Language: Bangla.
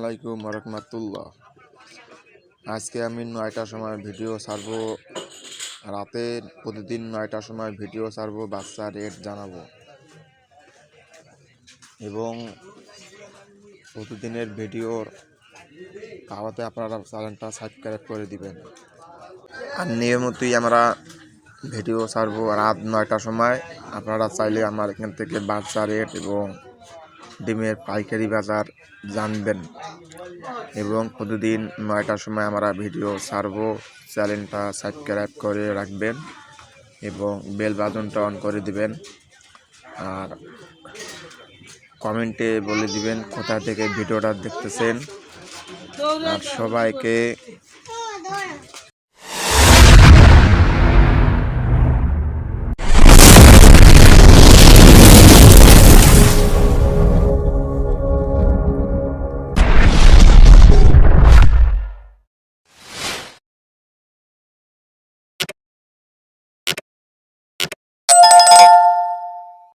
আলাইকুম রহমতুল্লাহ। আজকে আমি 9টার সময় ভিডিও ছাড়বো। রাতে প্রতিদিন 9টার সময় ভিডিও ছাড়বো, বাচ্চা রেট জানাবো এবং প্রতিদিনের ভিডিওর পাওয়াতে আপনারা চ্যানেলটা সাবস্ক্রাইব করে দিবেন। আর নিয়মিতই আমরা ভিডিও ছাড়বো রাত 9টার সময়। আপনারা চাইলে আমার এখান থেকে বাচ্চা রেট এবং ডিমের পাইকারি বাজার জানবেন এবং প্রতিদিন 9টার সময় আমরা ভিডিও ছাড়বো। চ্যানেলটা সাবস্ক্রাইব করে রাখবেন এবং বেল বাটনটা অন করে দিবেন। আর কমেন্টে বলে দিবেন কোথা থেকে ভিডিওটা দেখতেছেন। আর সবাইকে